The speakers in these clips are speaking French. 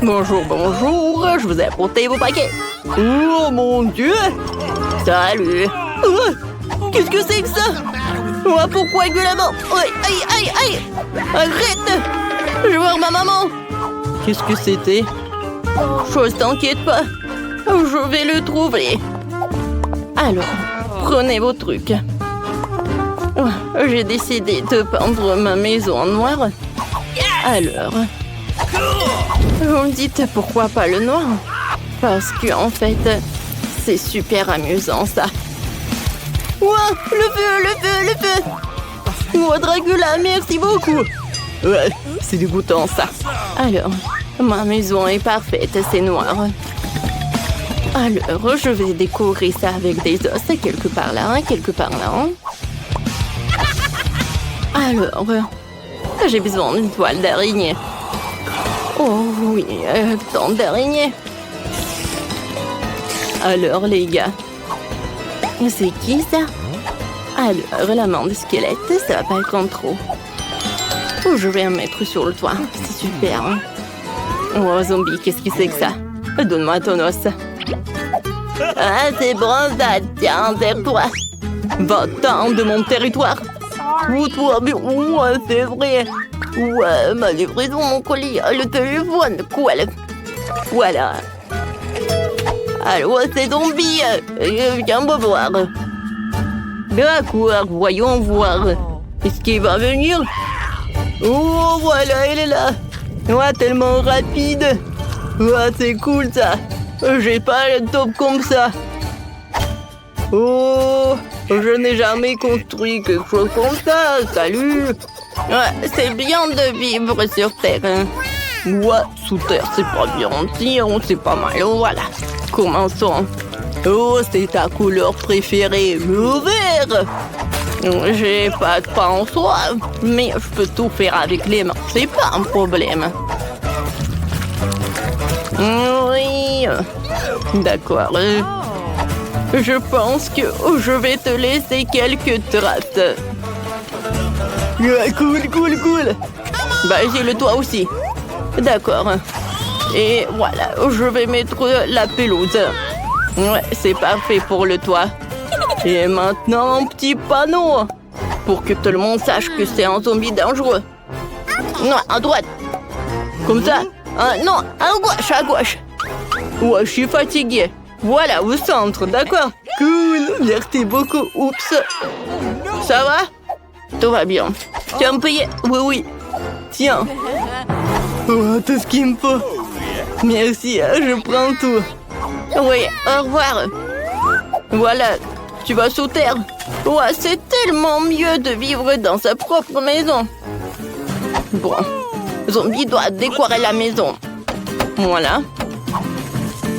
Bonjour, bonjour, je vous ai apporté vos paquets. Oh mon Dieu! Salut! Qu'est-ce que c'est que ça? Pourquoi avec de la mort? Aïe, aïe, aïe, aïe! Arrête! Je vais voir ma maman! Qu'est-ce que c'était? Chose, t'inquiète pas. Je vais le trouver. Alors, prenez vos trucs. J'ai décidé de peindre ma maison en noir. Alors, vous me dites pourquoi pas le noir? Parce que en fait, c'est super amusant ça. Ouah, le feu, le feu, le feu! Oh, Dracula, merci beaucoup! Ouais, c'est dégoûtant ça. Alors, ma maison est parfaite, c'est noir. Alors, je vais décorer ça avec des os, quelque part là, quelque part là. Alors, j'ai besoin d'une toile d'araignée. Oh oui, tant d'araignées. Alors, les gars, c'est qui ça? Alors, la main de squelette, ça va pas être en trop. Oh, je vais en mettre sur le toit, c'est super. Hein? Oh, zombie, qu'est-ce que c'est que ça? Donne-moi ton os. Ah, c'est bon ça, tiens, serre-toi. Va-t'en de mon territoire. Oh, toi, mais ouais, c'est vrai. Ouais, ma livraison, mon colis, le téléphone, quoi, voilà. Alors, c'est zombie, viens me voir. D'accord, voyons voir. Est-ce qu'il va venir? Oh, voilà, il est là. Ouais, tellement rapide. Ouais, c'est cool, ça. J'ai pas le top comme ça. Oh, je n'ai jamais construit quelque chose comme ça. Salut. Ouais, c'est bien de vivre sur Terre. Hein. Ouais, sous terre, c'est pas bien. C'est pas mal. Voilà. Commençons. Oh, c'est ta couleur préférée, le vert. J'ai pas de pain en soi, mais je peux tout faire avec les mains. C'est pas un problème. Oui. D'accord. Je pense que je vais te laisser quelques traces. Cool, cool, cool. Bah, j'ai le toit aussi. D'accord. Et voilà, je vais mettre la pelouse. Ouais, c'est parfait pour le toit. Et maintenant, un petit panneau. Pour que tout le monde sache que c'est un zombie dangereux. Non, à droite. Comme ça. Non, à gauche, à gauche. Ouais, je suis fatiguée. Voilà, au centre, d'accord? Cool, merci beaucoup. Oups. Ça va? Tout va bien. Tu vas me payer? Oui, oui. Tiens. Oh, tout ce qu'il me faut. Merci, je prends tout. Oui, au revoir. Voilà, tu vas sous terre. Ouais, c'est tellement mieux de vivre dans sa propre maison. Bon, zombie doit décorer la maison. Voilà.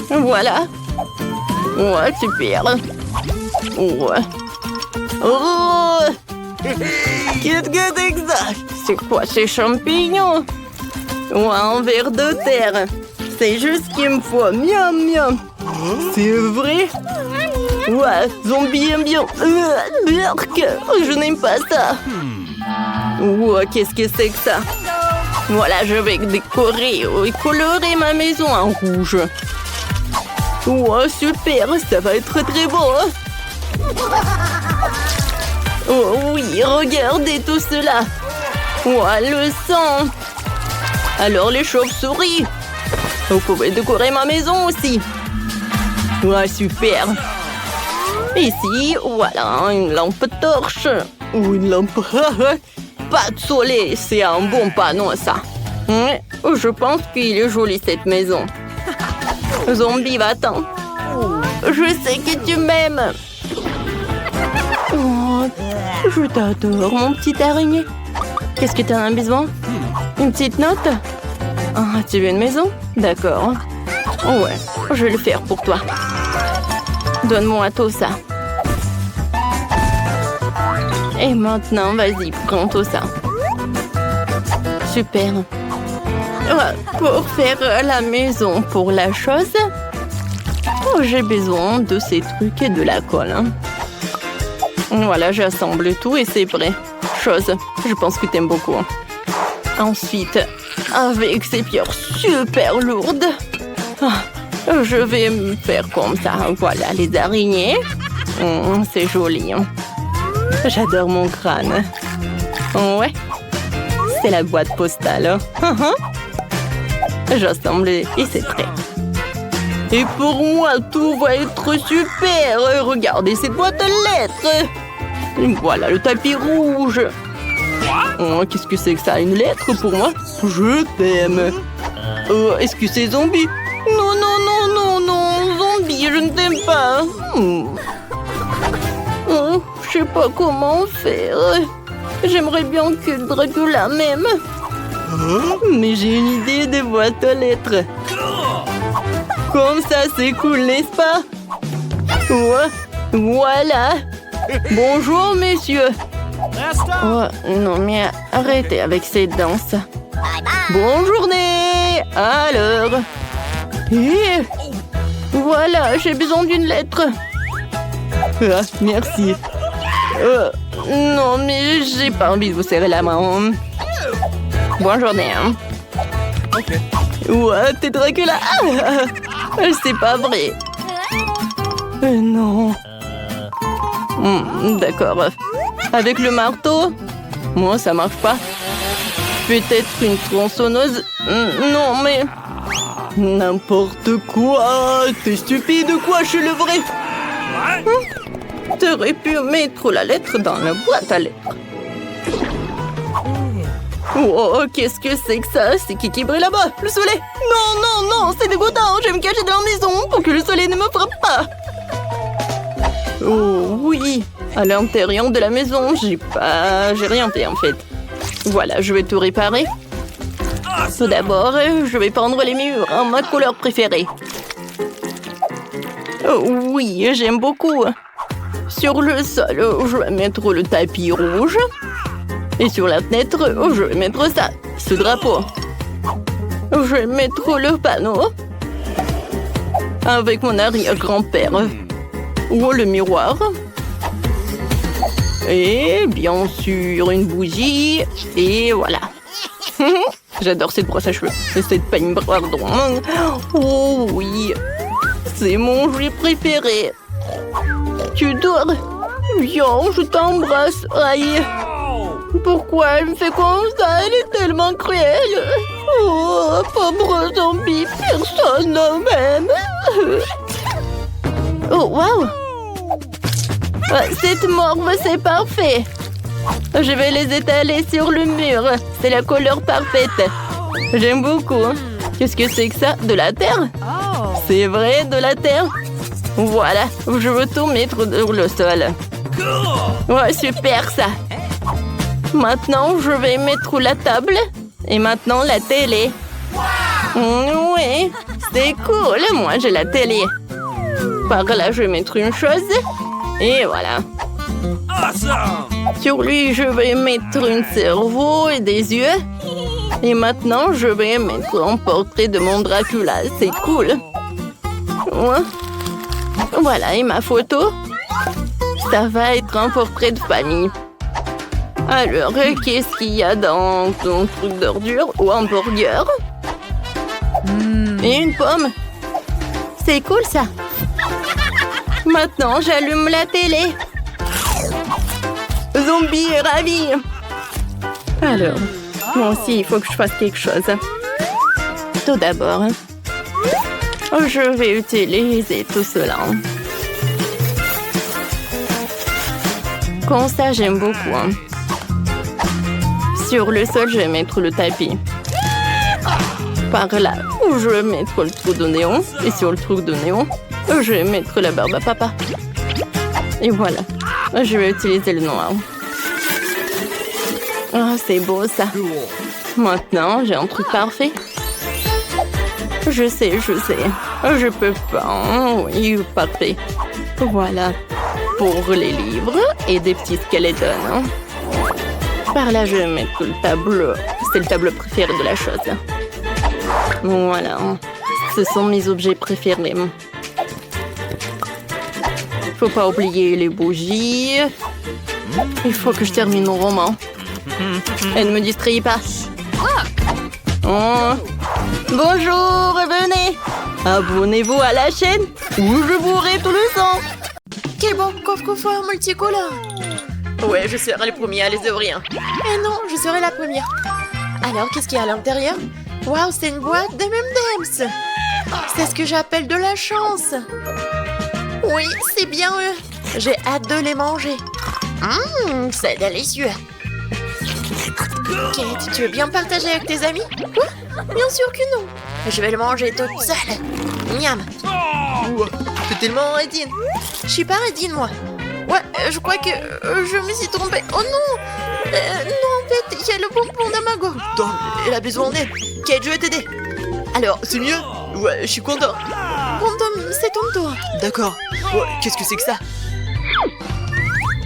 Voilà. Ouais, super. Ouais. Oh! Qu'est-ce que c'est que ça? C'est quoi ces champignons? Ouais, un ver de terre. C'est juste ce qu'il me faut. Miam, miam. C'est vrai? Ouais, zombie aime bien. Je n'aime pas ça. Ouais, qu'est-ce que c'est que ça? Voilà, je vais décorer et colorer ma maison en rouge. Ouais, super, ça va être très beau. Hein? Oh oui, regardez tout cela. Ouais, le sang. Alors les chauves-souris. Vous pouvez décorer ma maison aussi. Ouais, super. Ici, voilà, une lampe torche. Ou une lampe... Pas de soleil, c'est un bon panneau, ça. Je pense qu'il est joli, cette maison. Zombie, va-t'en. Je sais que tu m'aimes. Oh, je t'adore, mon petit araignée. Qu'est-ce que tu as besoin? Une petite note? Ah, tu veux une maison? D'accord. Ouais, je vais le faire pour toi. Donne-moi tout ça. Et maintenant, vas-y, prends tout ça. Super. Pour faire la maison pour la chose, j'ai besoin de ces trucs et de la colle. Hein. Voilà, j'assemble tout et c'est prêt. Chose, je pense que t'aimes beaucoup. Ensuite, avec ces pierres super lourdes. Ah, je vais me faire comme ça. Voilà, les araignées. C'est joli. Hein. J'adore mon crâne. Ouais, c'est la boîte postale. J'assemble et c'est prêt. Et pour moi, tout va être super. Regardez cette boîte à lettres. Voilà le tapis rouge. Oh, qu'est-ce que c'est que ça? Une lettre pour moi? Je t'aime. Est-ce que c'est zombie? Non, non, non, non, non. Zombie, je ne t'aime pas. Je sais pas comment faire. J'aimerais bien que Dracula m'aime. Mais j'ai une idée de boîte aux lettres. Comme ça, c'est cool, n'est-ce pas? Ouais, voilà. Bonjour, messieurs. Oh, non, mais arrêtez avec ces danses. Bonne journée. Alors. Et voilà, j'ai besoin d'une lettre. Ah, merci. Non, mais j'ai pas envie de vous serrer la main. Bonne journée. Hein. Ok. Ouais, t'es Dracula. C'est pas vrai. Non. D'accord. Avec le marteau? Moi, ça marche pas. Peut-être une tronçonneuse? Non, mais... N'importe quoi. T'es stupide quoi, je suis le vrai. T'aurais pu mettre la lettre dans la boîte à lettres. Oh, qu'est-ce que c'est que ça? C'est qui brille là-bas? Le soleil? Non, non, non, c'est dégoûtant. Je vais me cacher dans la maison pour que le soleil ne me frappe pas. Oh, oui. À l'intérieur de la maison, j'ai rien fait en fait. Voilà, je vais tout réparer. Tout d'abord, je vais peindre les murs en ma couleur préférée. Oh, oui, j'aime beaucoup. Sur le sol, je vais mettre le tapis rouge. Et sur la fenêtre, je vais mettre ça, ce drapeau. Je vais mettre le panneau. Avec mon arrière-grand-père. Ou le miroir. Et bien sûr, une bougie. Et voilà. J'adore cette brosse à cheveux. Et cette peigne, pardon. Oh oui. C'est mon jouet préféré. Tu dors? Viens, je t'embrasse. Aïe. Pourquoi elle me fait comme ça? Elle est tellement cruelle. Oh, pauvre zombie. Personne ne m'aime. Oh, waouh. Cette morve, c'est parfait. Je vais les étaler sur le mur. C'est la couleur parfaite. J'aime beaucoup. Qu'est-ce que c'est que ça? De la terre? C'est vrai, de la terre. Voilà, je veux tout mettre sur le sol. Ouais, super ça. Maintenant, je vais mettre la table. Et maintenant, la télé. Oui, c'est cool. Moi, j'ai la télé. Par là, je vais mettre une chose. Et voilà. Sur lui, je vais mettre un cerveau et des yeux. Et maintenant, je vais mettre un portrait de mon Dracula. C'est cool. Ouais. Voilà, et ma photo. Ça va être un portrait de famille. Alors, qu'est-ce qu'il y a dans ton truc d'ordure ou un burger? Et une pomme. C'est cool, ça. Maintenant, j'allume la télé. Zombie est ravi. Alors, moi aussi, il faut que je fasse quelque chose. Tout d'abord, je vais utiliser tout cela. Comme ça, j'aime beaucoup. Sur le sol, je vais mettre le tapis. Par là, je vais mettre le trou de néon. Et sur le trou de néon, je vais mettre la barbe à papa. Et voilà. Je vais utiliser le noir. Oh, c'est beau ça. Maintenant, j'ai un truc parfait. Je sais. Je peux pas. Oui, parfait. Voilà. Pour les livres et des petits skeletons. Par là, je vais mettre le tableau. C'est le tableau préféré de la chose. Voilà. Ce sont mes objets préférés. Faut pas oublier les bougies. Il faut que je termine mon roman. Elle ne me distrait pas. Oh. Bonjour, venez. Abonnez-vous à la chaîne ou je bourrai tout le sang. Quel bon coffre-fort multicolore. Ouais, je serai le premier à les ouvrir. Eh non, je serai la première. Alors, qu'est-ce qu'il y a à l'intérieur? Waouh, c'est une boîte de M&M's. C'est ce que j'appelle de la chance. Oui, c'est bien eux. J'ai hâte de les manger. C'est délicieux. Kate, tu veux bien partager avec tes amis? Quoi? Bien sûr que non. Je vais le manger toute seule. Miam. T'es tellement rétine. Je suis pas rétine, moi. Ouais, je crois que je me suis trompée. Oh non! Non, en fait, il y a le bonbon dans ma gorge. Tom, elle a besoin d'aide. Kate, je vais t'aider. Alors, c'est mieux? Ouais, je suis content. Bon, Tom, c'est ton tour. D'accord. Ouais, qu'est-ce que c'est que ça?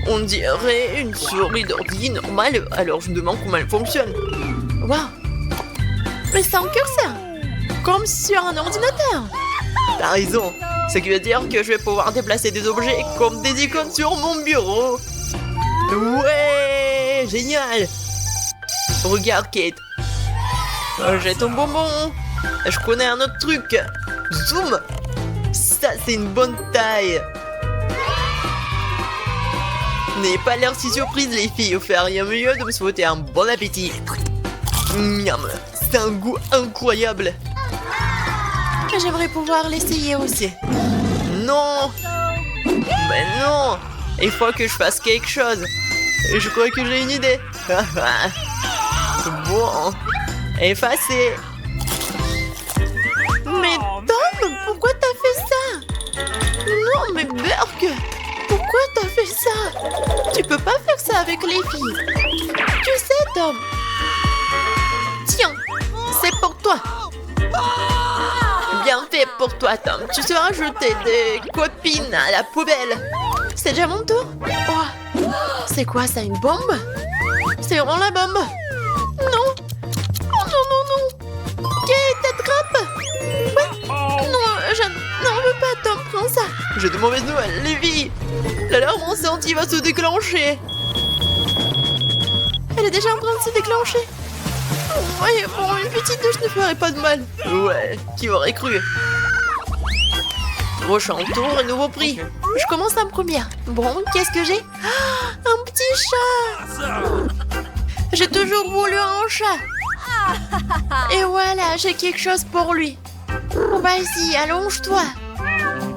On dirait une souris d'ordi normale, alors je me demande comment elle fonctionne. Waouh! Mais c'est un curseur. Comme sur un ordinateur. T'as raison. Ce qui veut dire que je vais pouvoir déplacer des objets comme des icônes sur mon bureau. Ouais, génial. Regarde, Kate. J'ai ton bonbon. Je connais un autre truc. Zoom. Ça, c'est une bonne taille. N'ayez pas l'air si surprise, les filles. Vous feriez mieux de me souhaiter un bon appétit. Miam. C'est un goût incroyable. J'aimerais pouvoir l'essayer aussi. Non. Mais non. Il faut que je fasse quelque chose. Et je crois que j'ai une idée. Bon. Effacé. Mais Tom, pourquoi t'as fait ça? Non, mais Burke, pourquoi t'as fait ça? Tu peux pas faire ça avec les filles. Tu sais, Tom. Tiens, c'est pour toi. Bien fait pour toi, Tom. Tu seras jeté des copines à la poubelle. C'est déjà mon tour? Oh. C'est quoi ça, une bombe? C'est vraiment la bombe? Non. Oh non, non, non. Kate, attrape. Ouais. Non, je n'en veux pas, Tom, prends ça. J'ai de mauvaises nouvelles, les filles. L'alarme incendie va se déclencher. Elle est déjà en train de se déclencher. Ouais, bon, une petite douche ne ferait pas de mal. Ouais, qui aurait cru? Prochain tour et nouveau prix. Je commence en première. Bon, qu'est-ce que j'ai? Ah, un petit chat. J'ai toujours voulu un chat. Et voilà, j'ai quelque chose pour lui. Vas-y, allonge-toi.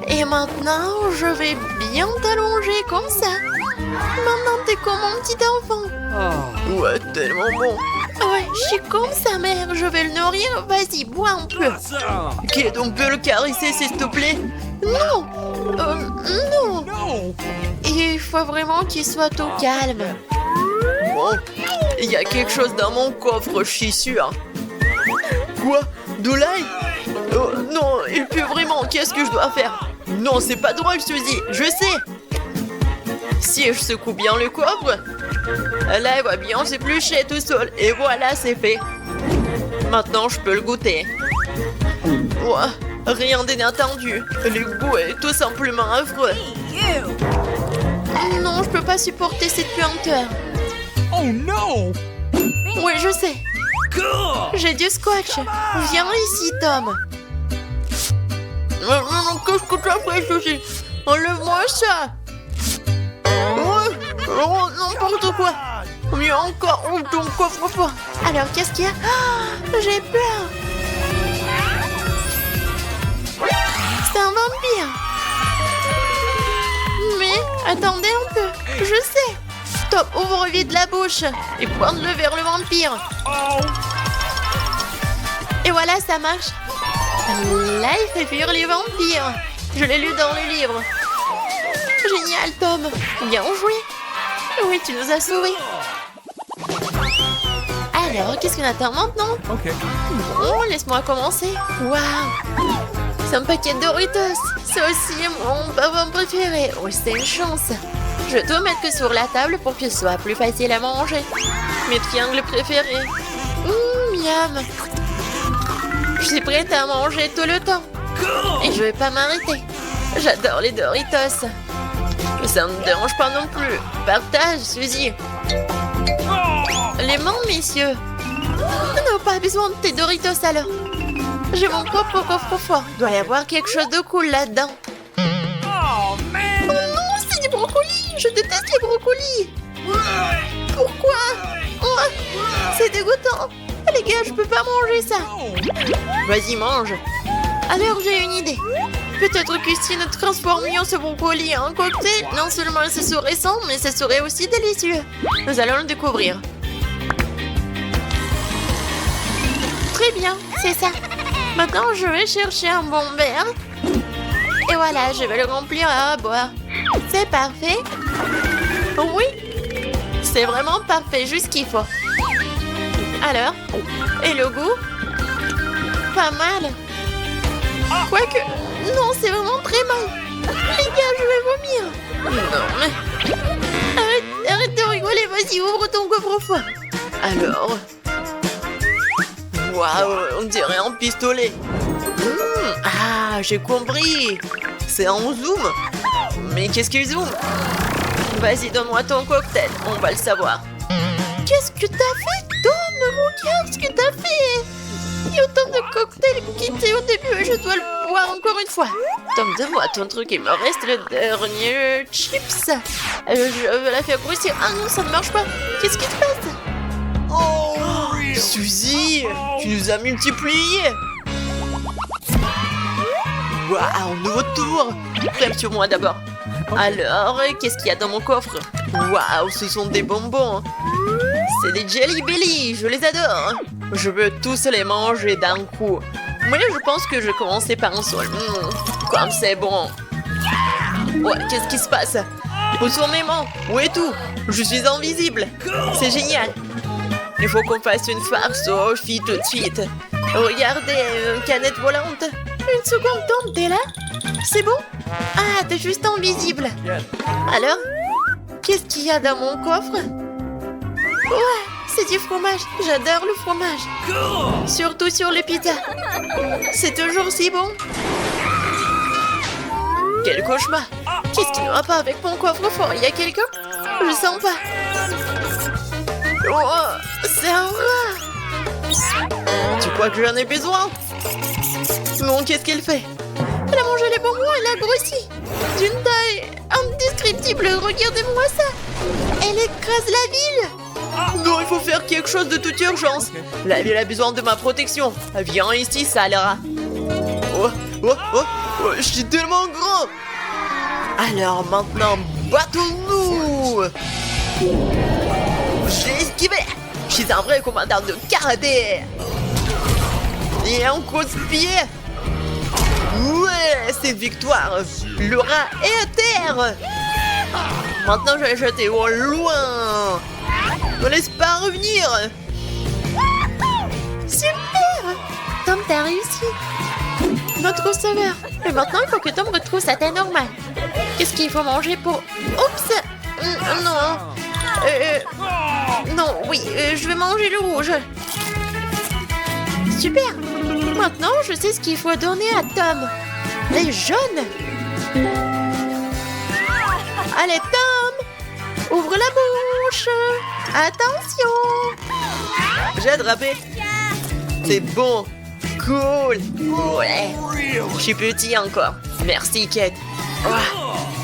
Et maintenant, je vais bien t'allonger comme ça. Maintenant, t'es comme un petit enfant. Ouais, tellement bon. Ouais, je suis comme sa mère. Je vais le nourrir. Vas-y, bois un peu. Ok, donc peut le caresser, s'il te plaît? Non. Non. Il faut vraiment qu'il soit au calme. Bon, il y a quelque chose dans mon coffre, je suis sûre. Quoi? De l'ail? Oh, non, il pue vraiment, qu'est-ce que je dois faire? Non, c'est pas drôle, Suzy, je sais. Si je secoue bien le coffre, là, il va bien s'éplucher tout seul. Et voilà, c'est fait. Maintenant, je peux le goûter. Ouah, rien d'inattendu. Le goût est tout simplement affreux. Non, je peux pas supporter cette puanteur. Oh non! Oui, je sais. J'ai du scotch. Viens ici, Tom. Qu'est-ce que tu as fait, Suzy? Enlève-moi ça. Oh, n'importe quoi. Mieux encore, ouvre ton coffre-fort. Alors, qu'est-ce qu'il y a? Oh, j'ai peur. C'est un vampire. Mais, attendez un peu. Je sais. Top, ouvre vite la bouche et pointe-le vers le vampire. Et voilà, ça marche. Là, il fait fuir les vampires. Je l'ai lu dans le livre. Génial, Tom. Bien joué. Oui, tu nous as sauvés. Alors, qu'est-ce qu'on attend maintenant? Ok. Bon, laisse-moi commencer. Waouh! C'est un paquet de Doritos. C'est aussi mon bonbon préféré. Oh, c'est une chance. Je dois mettre sur la table pour que ce soit plus facile à manger. Mes triangles préférés. Miam. Je suis prête à manger tout le temps. Et je vais pas m'arrêter. J'adore les Doritos. Mais ça ne me dérange pas non plus. Partage, Suzy. Les mains, messieurs. Non, pas besoin de tes Doritos alors. J'ai mon propre coffre-fort. Doit y avoir quelque chose de cool là-dedans. Oh, man! Oh non, c'est des brocolis. Je déteste les brocolis. Pourquoi? Oh, c'est dégoûtant. Les gars, je peux pas manger ça. Vas-y, mange. Alors, j'ai une idée. Peut-être que si nous transformions ce brocoli en cocktail, non seulement ce serait sans, mais ce serait aussi délicieux. Nous allons le découvrir. Très bien, c'est ça. Maintenant, je vais chercher un bon verre. Et voilà, je vais le remplir à boire. C'est parfait. Oui, c'est vraiment parfait, juste ce qu'il faut. Alors, et le goût? Pas mal. Quoique, non, c'est vraiment très mal. Les gars, je vais vomir. Non, mais... Arrête de rigoler, vas-y, ouvre ton coffre-fort. Alors... Waouh, on dirait un pistolet. Ah, j'ai compris. C'est en zoom. Mais qu'est-ce qu'il zoome? Vas-y, donne-moi ton cocktail, on va le savoir. Qu'est-ce que t'as fait, Tom? Regarde ce que t'as fait. Il y a autant de cocktails quittés au début et je dois le boire encore une fois. Tom, donne-moi ton truc, il me reste le dernier chips. Je veux la faire grossir. Ah non, ça ne marche pas. Qu'est-ce qui se passe? Oh, Suzy, tu nous as multipliés. Waouh, nouveau tour. Crème sur moi d'abord. Alors, qu'est-ce qu'il y a dans mon coffre? Waouh, ce sont des bonbons. C'est des Jelly Belly, je les adore. Je veux tous les manger d'un coup. Moi, je pense que je vais commencer par un seul. Comme c'est bon. Ouais, qu'est-ce qui se passe? Retournez-moi. Où est tout? Je suis invisible. C'est génial. Il faut qu'on fasse une farce aux filles tout de suite. Regardez, une canette volante. Une seconde, Tom, t'es là? C'est bon? Ah, t'es juste invisible. Alors? Qu'est-ce qu'il y a dans mon coffre? Ouais, c'est du fromage. J'adore le fromage. Surtout sur les pizzas. C'est toujours si bon. Quel cauchemar. Qu'est-ce qui ne va pas avec mon coffre-fort? Il y a quelqu'un? Je sens pas. Oh, c'est un rat. Tu crois que j'en ai besoin? Non, qu'est-ce qu'elle fait? Elle a mangé les bonbons, elle a grossi. D'une taille indescriptible, regardez-moi ça. Elle écrase la ville. Non, il faut faire quelque chose de toute urgence. La ville a besoin de ma protection. Viens ici, Salera. Oh, je suis tellement grand. Alors maintenant, battons-nous. J'ai esquivé. Je suis un vrai commandant de karaté. Et un coup de pied. Ouais, c'est une victoire. Le rat est à terre. Maintenant, je vais le jeter au loin. Ne laisse pas revenir. Super. Tom, t'as réussi. Notre sauveur. Et maintenant, il faut que Tom retrouve sa taille normale. Qu'est-ce qu'il faut manger pour... Oups. Non. Non, oui, je vais manger le rouge. Super. Maintenant, je sais ce qu'il faut donner à Tom. Les jaunes. Allez, Tom. Ouvre la bouche. Attention. J'ai attrapé. C'est bon. Cool. Ouais. Je suis petit encore. Merci, Kate. Oh,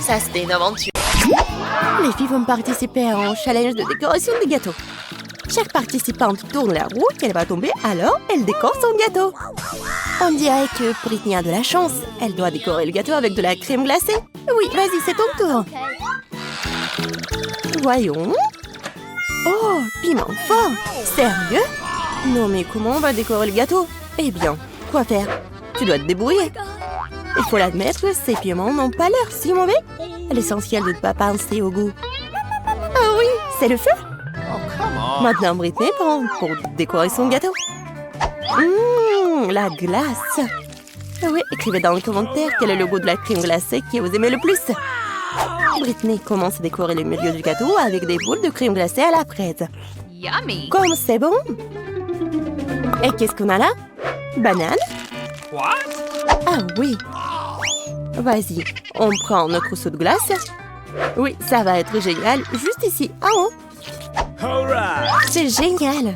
ça, c'était une aventure. Les filles vont participer à un challenge de décoration de gâteaux. Chaque participante tourne la roue qu'elle va tomber, alors elle décore son gâteau. On dirait que Britney a de la chance. Elle doit décorer le gâteau avec de la crème glacée. Oui, vas-y, c'est ton tour. Voyons. Oh, piment fort. Sérieux? Non, mais comment on va décorer le gâteau? Eh bien, quoi faire? Tu dois te débrouiller. Il faut l'admettre, ces piments n'ont pas l'air si mauvais. L'essentiel de ne pas penser au goût. Ah oui, c'est le feu. Maintenant, Britney prend pour décorer son gâteau. La glace. Oui, écrivez dans les commentaires quel est le goût de la crème glacée que vous aimez le plus. Britney commence à décorer le milieu du gâteau avec des boules de crème glacée à la fraise. Yummy. Comme c'est bon. Et qu'est-ce qu'on a là? Banane? What? Ah oui. Vas-y, on prend notre seau de glace. Oui, ça va être génial, juste ici, en haut. Alright. C'est génial.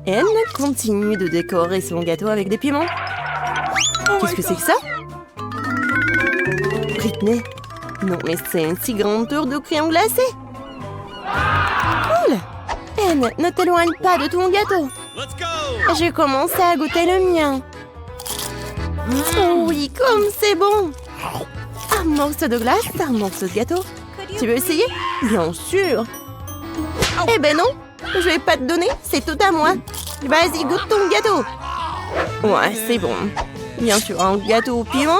Anne continue de décorer son gâteau avec des piments. Qu'est-ce que c'est que ça? Britney? Non, mais c'est une si grande tour de crayon glacé. Cool! Anne, ne t'éloigne pas de ton gâteau. J'ai commencé à goûter le mien. Oh oui, comme c'est bon! Un morceau de glace, un morceau de gâteau. Tu veux essayer? Bien sûr! Eh ben non! Je vais pas te donner, c'est tout à moi. Vas-y, goûte ton gâteau. Ouais, c'est bon. Bien sûr, un gâteau au piment,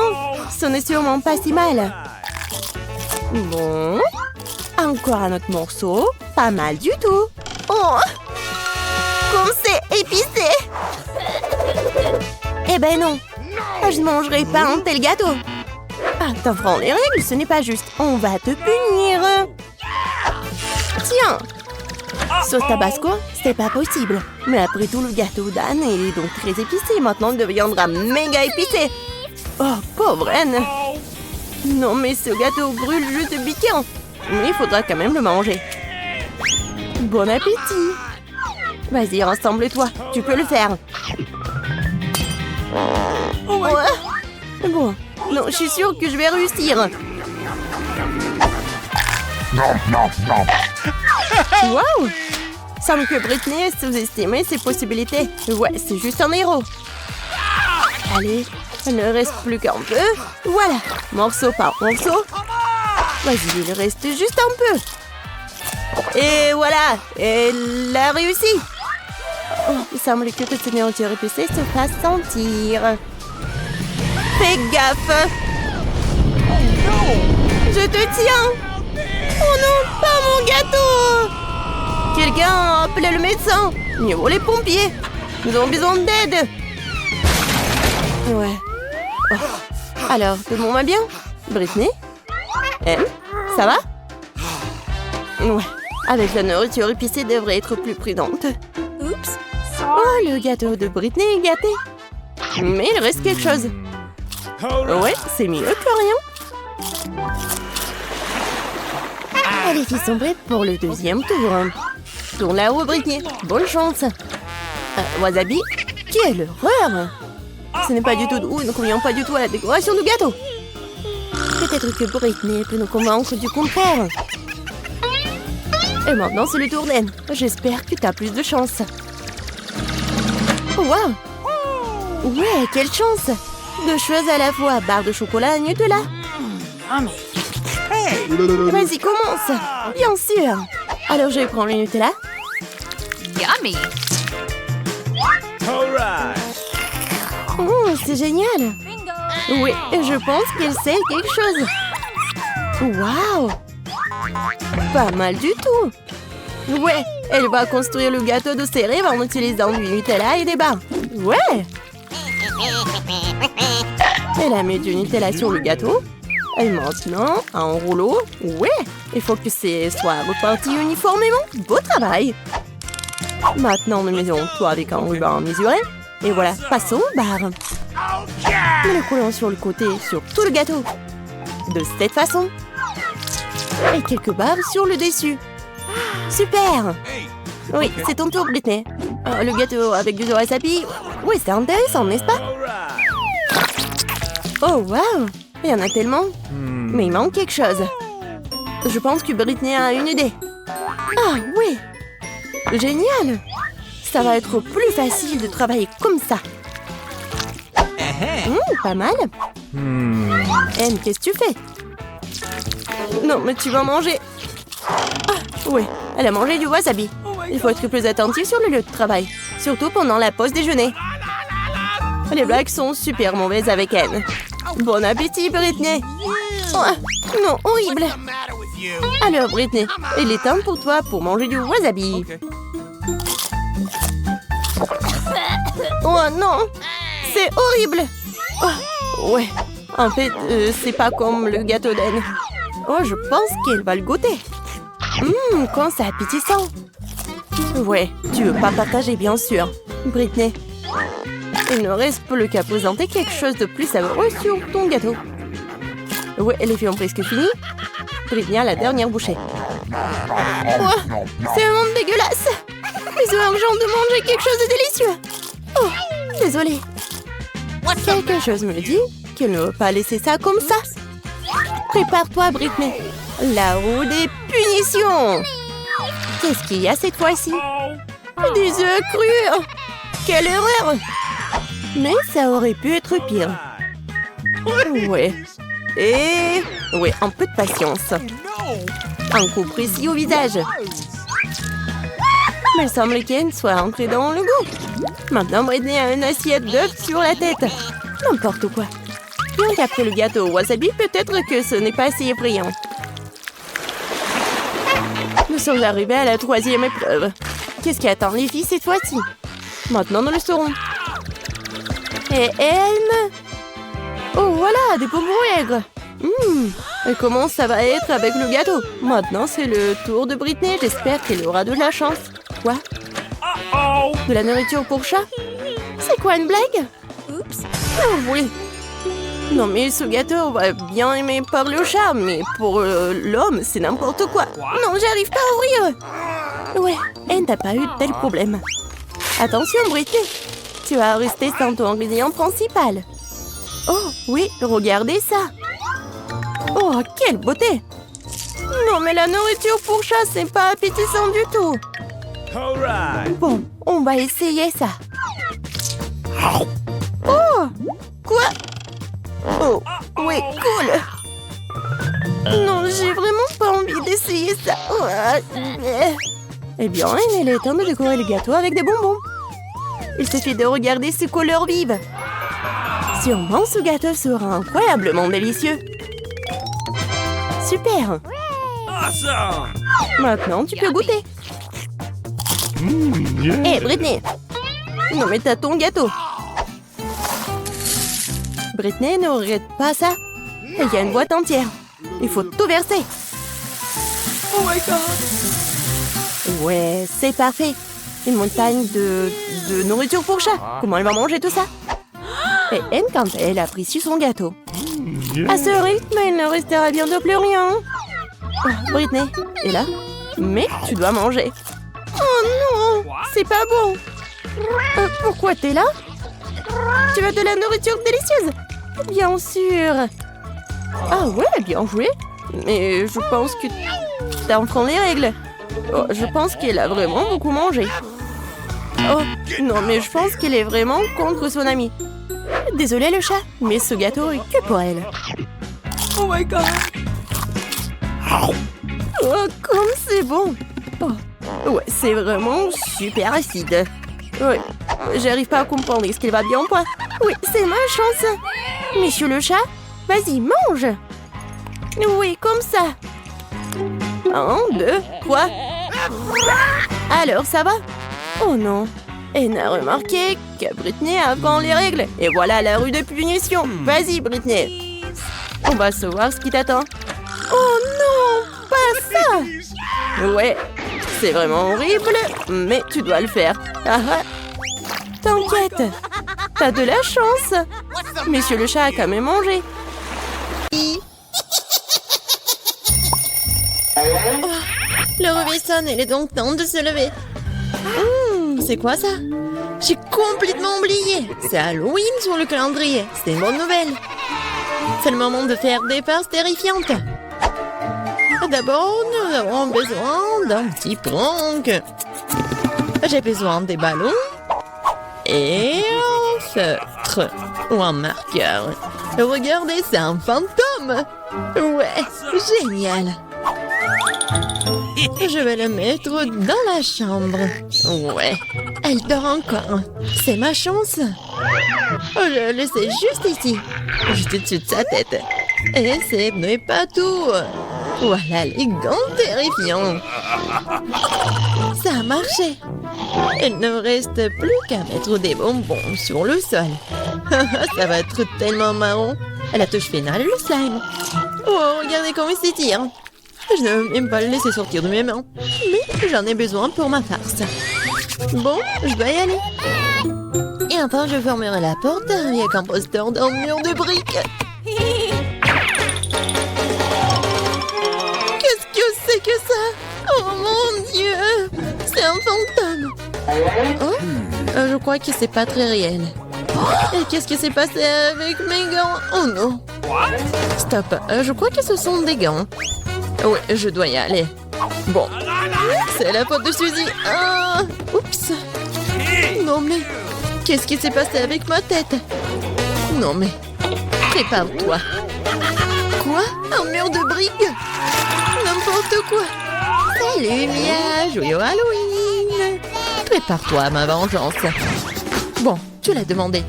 ce n'est sûrement pas si mal. Bon. Encore un autre morceau. Pas mal du tout. Oh! Comme c'est épicé! Eh ben non! Je ne mangerai pas un tel gâteau. Ah, t'enfants, les règles, ce n'est pas juste. On va te punir. Tiens! Sauce tabasco, c'est pas possible. Mais après tout, le gâteau d'Anne est donc très épicé. Maintenant, il deviendra méga épicé. Oh, pauvre Anne. Non, mais ce gâteau brûle juste piquant. Mais il faudra quand même le manger. Bon appétit. Vas-y, rassemble-toi. Tu peux le faire. Ouais. Bon, non, je suis sûre que je vais réussir. Waouh! Semble que Britney a sous-estimé ses possibilités. Ouais, c'est juste un héros. Allez, il ne reste plus qu'un peu. Voilà, morceau par morceau. Vas-y, il reste juste un peu. Et voilà, elle a réussi. Oh, il semble que cette nourriture épicée se fasse sentir. Fais gaffe. Je te tiens. Oh non, pas mon gâteau. Quelqu'un appelle le médecin. Mieux vaut les pompiers. Nous avons besoin d'aide. Ouais. Oh. Alors, tout le monde va bien? Britney? Elle? Ça va? Ouais. Avec la nourriture épicée, devrait être plus prudente. Oups. Oh, le gâteau de Britney est gâté. Mais il reste quelque chose. Ouais, c'est mieux que rien. Les filles sont prêtes pour le deuxième tour. Tourne là-haut, Britney. Bonne chance. Wasabi, quelle horreur! Ce n'est pas du tout doux, ne convient pas du tout à la décoration du gâteau. Peut-être que Britney peut nous convaincre du contraire. Et maintenant, c'est le tour d'Anne. J'espère que tu as plus de chance. Oh, wow! Ouais, quelle chance! Deux choses à la fois, barre de chocolat et Nutella. Vas-y, commence! Bien sûr! Alors, je vais prendre le Nutella. Yummy! Oh, c'est génial! Oui, je pense qu'elle sait quelque chose. Waouh! Pas mal du tout! Ouais, elle va construire le gâteau de ses rêves en utilisant du Nutella et des barres. Ouais! Elle a mis du Nutella sur le gâteau. Et maintenant, un rouleau. Ouais! Il faut que ce soit reparti uniformément. Beau travail! Maintenant, nous mettons tout avec un ruban mesuré. Et voilà, passons aux barres. Nous le collons sur le côté, sur tout le gâteau. De cette façon. Et quelques barres sur le dessus. Super! Oui, c'est ton tour, Britney. Le gâteau avec du wasabi. Oui, c'est intéressant, n'est-ce pas? Oh, waouh! Il y en a tellement. Mais il manque quelque chose. Je pense que Britney a une idée. Ah, oui! Génial! Ça va être plus facile de travailler comme ça. Pas mal. Anne, qu'est-ce que tu fais? Non, mais tu vas manger. Ah, oui, elle a mangé du wasabi. Il faut être plus attentif sur le lieu de travail. Surtout pendant la pause déjeuner. Les blagues sont super mauvaises avec Anne. Bon appétit, Britney. Oh, non, horrible. Alors, Britney, il est temps pour toi pour manger du wasabi. Oh non, c'est horrible. Oh, ouais, en fait, c'est pas comme le gâteau d'Anne. Oh, je pense qu'elle va le goûter. Quand c'est appétissant. Ouais, tu veux pas partager, bien sûr. Britney, il ne reste plus qu'à présenter quelque chose de plus savoureux sur ton gâteau. Ouais, les filles ont presque fini. Britney a la dernière bouchée. Oh, c'est vraiment dégueulasse. Mais c'est urgent de manger quelque chose de délicieux. délicieux. Oh, désolée. Quelque chose me dit qu'elle ne veut pas laisser ça comme ça. Prépare-toi, Britney. La roue des punitions. Qu'est-ce qu'il y a cette fois-ci? Des œufs crus. Quelle erreur. Mais ça aurait pu être pire. Ouais. Et... ouais, un peu de patience. Un coup précis au visage. Mais il semble qu'Anne soit entrée dans le goût. Maintenant, Britney a une assiette d'œufs sur la tête. N'importe quoi. Bien qu'après le gâteau au wasabi, peut-être que ce n'est pas si effrayant. Nous sommes arrivés à la 3e épreuve. Qu'est-ce qui attend les filles cette fois-ci? Maintenant, nous le saurons. Et Anne... oh, voilà, des bonbons aigres. Et comment ça va être avec le gâteau? Maintenant, c'est le tour de Britney. J'espère qu'elle aura de la chance. Quoi? De la nourriture pour chat? C'est quoi, une blague? Oups. Oh, oui. Non, mais ce gâteau va bien aimer parler au chat, mais pour l'homme, c'est n'importe quoi. Non, j'arrive pas à ouvrir. Ouais, Anne n'a pas eu de tel problème. Attention, Britney. Tu vas rester sans ton ingrédient principal. Oh, oui, regardez ça. Oh, quelle beauté. Non, mais la nourriture pour chat, c'est pas appétissant du tout. Bon, on va essayer ça. Oh, quoi? Oh, oui, cool. Non, j'ai vraiment pas envie d'essayer ça. Eh bien, il est temps de décorer le gâteau avec des bonbons. Il suffit de regarder ces couleurs vives. Sûrement, ce gâteau sera incroyablement délicieux. Super. Awesome. Maintenant, tu peux goûter. Hé, Britney. Non, mais t'as ton gâteau. Britney, ne regrette pas ça. Il y a une boîte entière. Il faut tout verser. Oh my God. Ouais, c'est parfait. Une montagne de nourriture pour chat. Comment elle va manger tout ça? Et Anne, quand elle a pris son gâteau. À ce rythme, il ne restera bientôt plus rien. Oh, Britney est là. Mais tu dois manger. Oh non, c'est pas bon. Pourquoi t'es là? Tu veux de la nourriture délicieuse? Bien sûr. Ah ouais, bien joué. Mais je pense que t'enfreins les règles. Oh, je pense qu'elle a vraiment beaucoup mangé. Oh, non, mais je pense qu'elle est vraiment contre son amie. Désolée le chat, mais ce gâteau est que pour elle. Oh my God. Oh, comme c'est bon. Oh, ouais, c'est vraiment super acide. Ouais, j'arrive pas à comprendre. Est-ce qu'elle va bien ou pas? Oui, c'est ma chance. Monsieur le chat, vas-y, mange. Oui, comme ça. 1, 2, 3. Alors, ça va? Oh non. Elle a remarqué que Britney avant les règles. Et voilà la rue de punition. Vas-y, Britney. On va savoir ce qui t'attend. Oh non, pas ça. Ouais, c'est vraiment horrible, mais tu dois le faire. Ah ah. T'inquiète, t'as de la chance. Monsieur le chat a quand même mangé. Oh, le réveil sonne, il est donc temps de se lever. C'est quoi ça? J'ai complètement oublié. C'est Halloween sur le calendrier. C'est une bonne nouvelle. C'est le moment de faire des passes terrifiantes. D'abord, nous avons besoin d'un petit prank. J'ai besoin des ballons et un feutre ou un marqueur. Regardez, c'est un fantôme. Ouais, génial. Je vais le mettre dans la chambre. Ouais, elle dort encore. C'est ma chance. Je le laissais juste ici, juste au-dessus de sa tête. Et ce n'est pas tout. Voilà les gants terrifiants. Ça a marché. Il ne reste plus qu'à mettre des bonbons sur le sol. Ça va être tellement marrant. À la touche finale, le slime. Oh, regardez comment il s'étire. Je ne veux même pas le laisser sortir de mes mains. Mais j'en ai besoin pour ma farce. Bon, je dois y aller. Et enfin, je fermerai la porte avec un poster d'un mur de briques. Qu'est-ce que c'est que ça? Oh mon Dieu! C'est un fantôme. Oh, Je crois que c'est pas très réel. Et qu'est-ce qui s'est passé avec mes gants? Oh non. Stop, je crois que ce sont des gants. Oui, je dois y aller. Bon, c'est la faute de Suzy. Ah, oups. Non mais, qu'est-ce qui s'est passé avec ma tête? Non mais, prépare-toi. Quoi? Un mur de briques? N'importe quoi. Salut Mia, joyeux Halloween. Prépare-toi à ma vengeance. Bon, tu l'as demandé.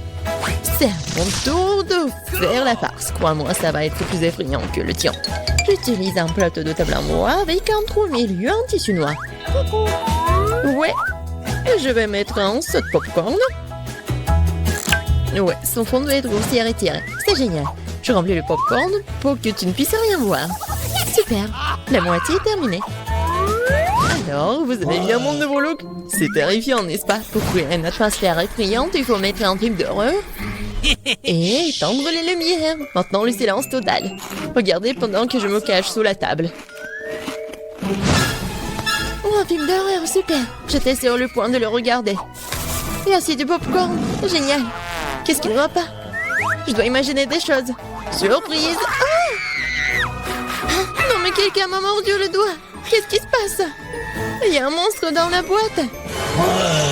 C'est à mon tour de faire la farce. Crois-moi, ça va être plus effrayant que le tien. J'utilise un plateau de table en bois avec un trou au milieu en tissu noir. Ouais. Et je vais mettre un saut de popcorn. Ouais, son fond doit être aussi retiré. C'est génial. Je remplis le popcorn pour que tu ne puisses rien voir. Super. La moitié est terminée. Alors, vous avez bien mon nouveau look? C'est terrifiant, n'est-ce pas? Pour créer une atmosphère effrayante, il faut mettre un film d'horreur et étendre les lumières. Maintenant, le silence total. Regardez pendant que je me cache sous la table. Oh, un film d'horreur, super. J'étais sur le point de le regarder. Et aussi du popcorn. Génial. Qu'est-ce qui ne va pas? Je dois imaginer des choses. Surprise. Ah! Non, mais quelqu'un m'a mordu le doigt. Qu'est-ce qui se passe? Il y a un monstre dans la boîte.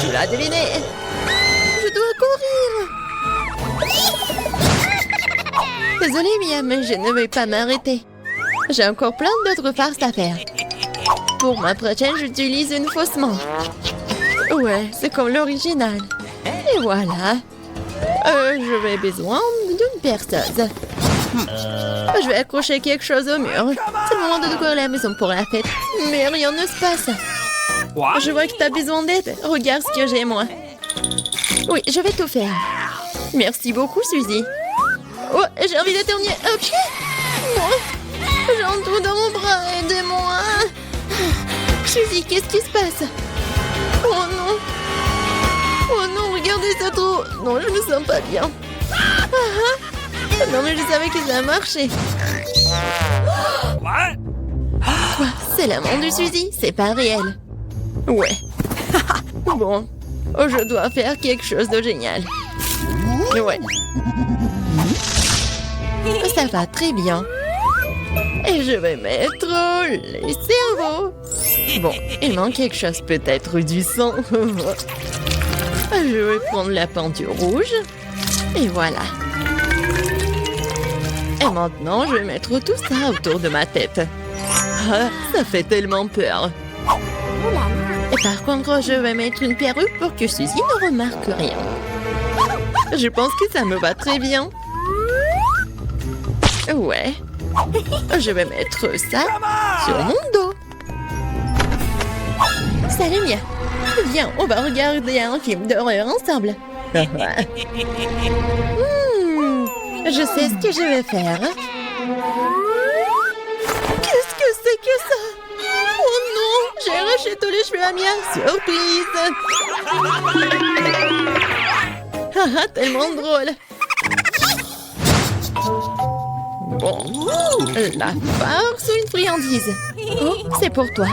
Tu l'as deviné. Je dois courir. Désolée, Mia, mais je ne vais pas m'arrêter. J'ai encore plein d'autres farces à faire. Pour ma prochaine, j'utilise une fausse manche. Ouais, c'est comme l'original. Et voilà. Je vais besoin d'une perceuse. Je vais accrocher quelque chose au mur. C'est le moment de décorer la maison pour la fête. Mais rien ne se passe. Je vois que tu as besoin d'aide. Regarde ce que j'ai, moi. Oui, je vais tout faire. Merci beaucoup, Suzy. Oh, j'ai envie d'éternuer. Oh, pied. J'ai un trou dans mon bras. Aidez-moi. Suzy, qu'est-ce qui se passe? Oh non. Oh non, regardez ce trou. Non, je me sens pas bien. Non, mais je savais que ça marchait. Quoi? C'est la main de Suzy? C'est pas réel. Ouais. Bon. Oh, je dois faire quelque chose de génial. Ouais. Ça va très bien. Et je vais mettre les cerveaux. Bon, il manque quelque chose, peut-être du sang. Je vais prendre la peinture rouge. Et voilà. Et maintenant, je vais mettre tout ça autour de ma tête. Ah, ça fait tellement peur. Et par contre, je vais mettre une perruque pour que Suzy ne remarque rien. Je pense que ça me va très bien. Ouais. Je vais mettre ça sur mon dos. Salut Mia. Viens, on va regarder un film d'horreur ensemble. Je sais ce que je vais faire. Qu'est-ce que c'est que ça? Oh non, j'ai arraché tous les cheveux à Mia. Surprise. Haha, tellement drôle. Bon, la farce ou une friandise? Oh, c'est pour toi.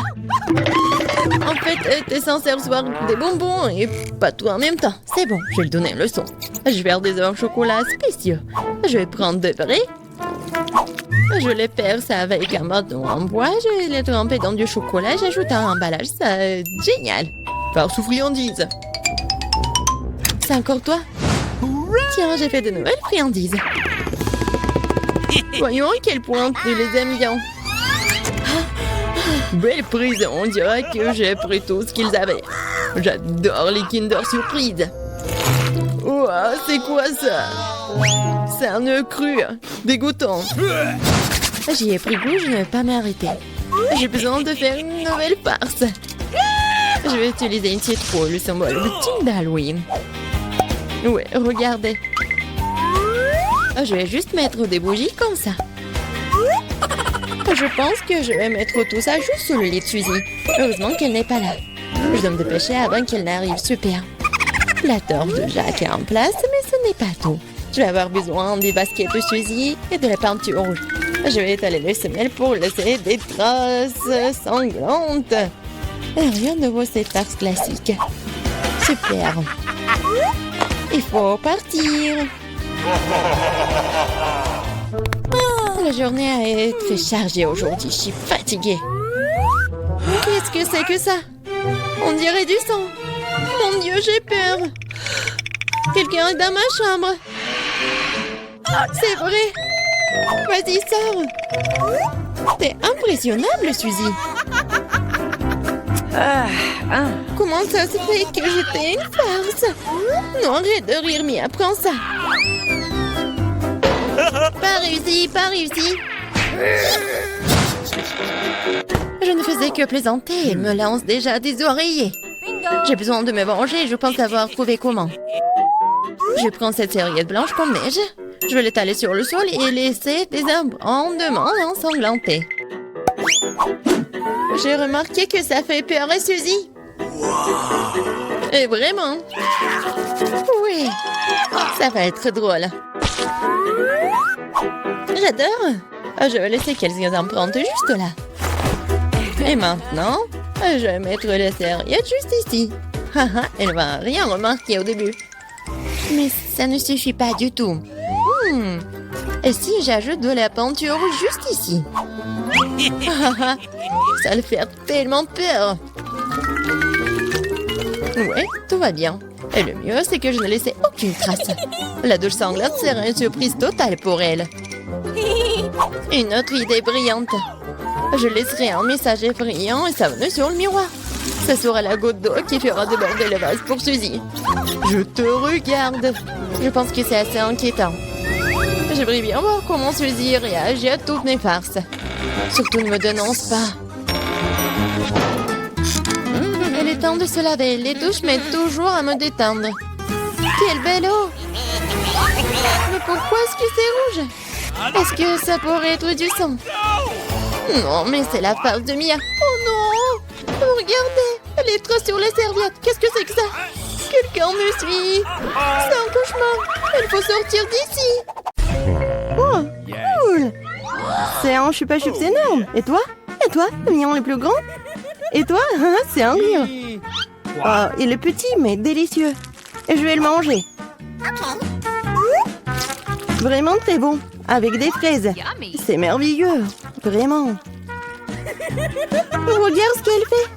En fait, t'es censé recevoir des bonbons et pas tout en même temps. C'est bon, je vais lui donner une leçon. Je vais faire des œufs au chocolat spéciaux. Je vais prendre de vrais. Je les perce avec un bâton en bois. Je vais les tremper dans du chocolat. J'ajoute un emballage. C'est génial. Farce ou friandise? C'est encore toi? Tiens, j'ai fait de nouvelles friandises. Voyons à quel point tu les aimes bien. Belle prise, on dirait que j'ai pris tout ce qu'ils avaient. J'adore les Kinder Surprise. Ouah, c'est quoi ça? C'est un œuf cru, dégoûtant. J'y ai pris goût, je ne vais pas m'arrêter. J'ai besoin de faire une nouvelle farce. Je vais utiliser une citrouille, le symbole ultime d'Halloween. Ouais, regardez. Je vais juste mettre des bougies comme ça. Je pense que je vais mettre tout ça juste sous le lit de Suzy. Heureusement qu'elle n'est pas là. Je dois me dépêcher avant qu'elle n'arrive. Super. La torche de Jack est en place, mais ce n'est pas tout. Je vais avoir besoin des baskets de Suzy et de la peinture rouge. Je vais étaler les semelles pour laisser des traces sanglantes. Rien de vaut cette farce classique. Super. Il faut partir. La journée a été très chargée aujourd'hui. Je suis fatiguée. Qu'est-ce que c'est que ça? On dirait du sang. Mon Dieu, j'ai peur. Quelqu'un est dans ma chambre. C'est vrai. Vas-y, sors. T'es impressionnable, Suzy. Comment ça se fait que j'étais une farce? Non, arrête de rire, Mia, prends ça. Pas réussi, pas réussi. Je ne faisais que plaisanter. Il me lance déjà des oreillers. J'ai besoin de me venger. Je pense avoir trouvé comment. Je prends cette serviette blanche comme neige. Je vais l'étaler sur le sol et laisser des abondements ensanglantés. J'ai remarqué que ça fait peur à Suzy. Et vraiment. Oui, ça va être drôle. J'adore. Je vais laisser quelques empreintes juste là. Et maintenant, je vais mettre la serviette juste ici. Elle va rien remarquer au début. Mais ça ne suffit pas du tout. Et si j'ajoute de la peinture juste ici? Ça va faire tellement peur. Ouais, tout va bien. Et le mieux, c'est que je ne laissais aucune trace. La douche sanglante sera une surprise totale pour elle. Une autre idée brillante. Je laisserai un message effrayant et savonneux sur le miroir. Ça sera la goutte d'eau qui fera déborder le vase pour Suzy. Je te regarde. Je pense que c'est assez inquiétant. J'aimerais bien voir comment Suzy réagit à toutes mes farces. Surtout ne me dénonce pas. Il est temps de se laver. Les douches m'aident toujours à me détendre. Quelle belle eau! Mais pourquoi est-ce que c'est rouge? Est-ce que ça pourrait être du sang? Non, mais c'est la farce de Mia. Oh non! Regardez! Les traces sur les serviettes. Qu'est-ce que c'est que ça? Quelqu'un me suit. C'est un cauchemar. Il faut sortir d'ici. Oh, cool! C'est un chupa-chups énorme. Et toi? Le mignon le plus grand? Et toi? C'est un rire. Oh, il est petit, mais délicieux. Et je vais le manger. Vraiment très bon. Avec des fraises. C'est merveilleux. Vraiment. Regarde ce qu'elle fait.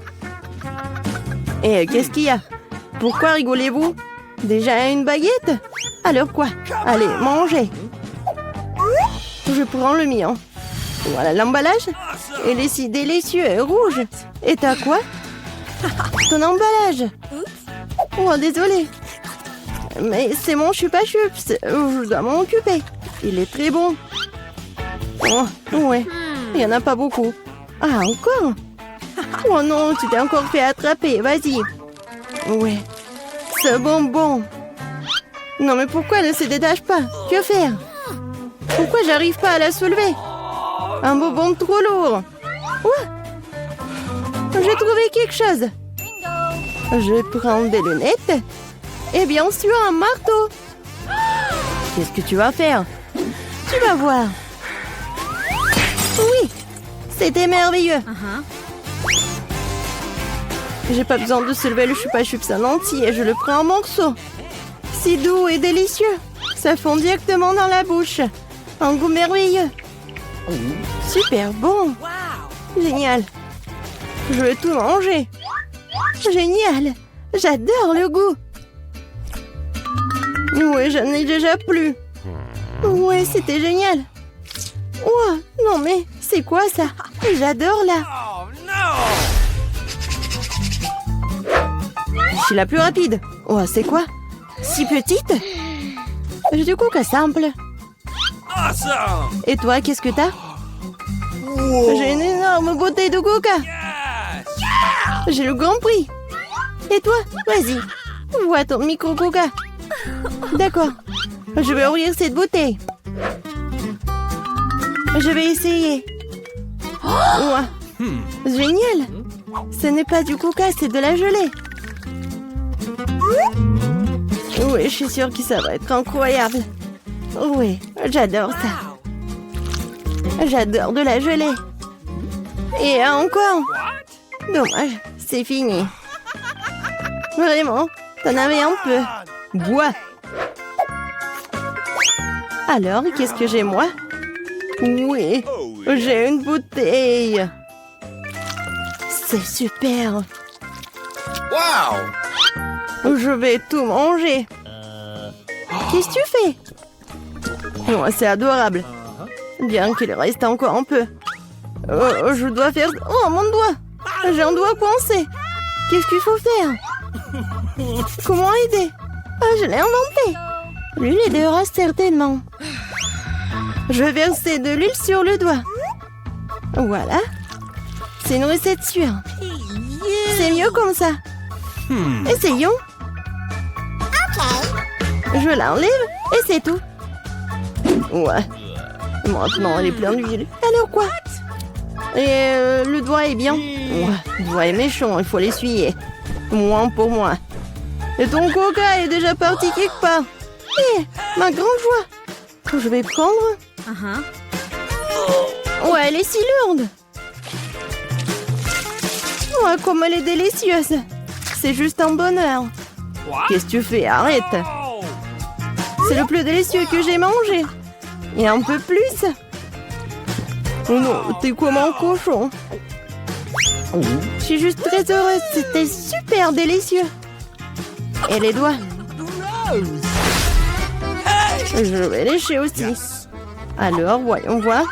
Et qu'est-ce qu'il y a? Pourquoi rigolez-vous? Déjà une baguette? Alors quoi? Allez, mangez. Je prends le mien. Voilà l'emballage. Il est si délicieux et rouge. Et t'as quoi? Ton emballage. Oh, désolé. Mais c'est mon chupa-chups. Je dois m'en occuper. Il est très bon. Oh, ouais. Il n'y en a pas beaucoup. Ah, encore? Oh non, tu t'es encore fait attraper. Vas-y. Ouais. Ce bonbon. Non, mais pourquoi elle ne se détache pas? Que faire? Pourquoi j'arrive pas à la soulever? Un bonbon trop lourd. Ouais. J'ai trouvé quelque chose. Je prends des lunettes. Et bien sûr, un marteau. Qu'est-ce que tu vas faire? Tu vas voir. Oui, c'était merveilleux. J'ai pas besoin de soulever le chupa-chups en entier. Je le prends en morceaux. C'est doux et délicieux. Ça fond directement dans la bouche. Un goût merveilleux. Super bon. Génial. Je veux tout manger. Génial. J'adore le goût. Ouais, j'en ai déjà plus. Ouais, c'était génial. Ouah, non mais, c'est quoi ça? J'adore là. Oh non! Je suis la plus rapide. Oh, c'est quoi? Si petite? J'ai du coca simple. Awesome! Et toi, qu'est-ce que t'as? J'ai une énorme bouteille de coca. Yes! J'ai le grand prix. Et toi? Vas-y. Vois ton micro coca. D'accord. Je vais ouvrir cette bouteille. Je vais essayer. Ouah. Génial. Ce n'est pas du coca, c'est de la gelée. Oui, je suis sûre que ça va être incroyable. Oui, j'adore ça. J'adore de la gelée. Et encore. Dommage, c'est fini. Vraiment, t'en avais un peu. Bois. Alors, qu'est-ce que j'ai, moi? Oui, j'ai une bouteille. C'est super. Wow! Je vais tout manger. Qu'est-ce que tu fais? Oh, c'est adorable. Bien qu'il reste encore un peu. Je dois faire... Oh, mon doigt! J'ai un doigt coincé. Qu'est-ce qu'il faut faire? Comment aider? Ah, je l'ai inventé. L'huile aidera certainement. Je vais verser de l'huile sur le doigt. Voilà. C'est une recette sûre. C'est mieux comme ça. Essayons. Je l'enlève et c'est tout. Ouais. Maintenant, elle est pleine d'huile. Alors quoi? Et le doigt est bien. Ouais, le doigt est méchant, il faut l'essuyer. Moins pour moi. Et ton coca est déjà parti quelque part. Hé, ma grande joie. Je vais prendre. Ouais, elle est si lourde. Ouais, comme elle est délicieuse. C'est juste un bonheur. Qu'est-ce que tu fais? Arrête. C'est le plus délicieux que j'ai mangé. Et un peu plus. Oh non, t'es comme un cochon. Je suis juste très heureuse. C'était super délicieux. Et les doigts? Je vais lécher aussi. Alors, voyons voir.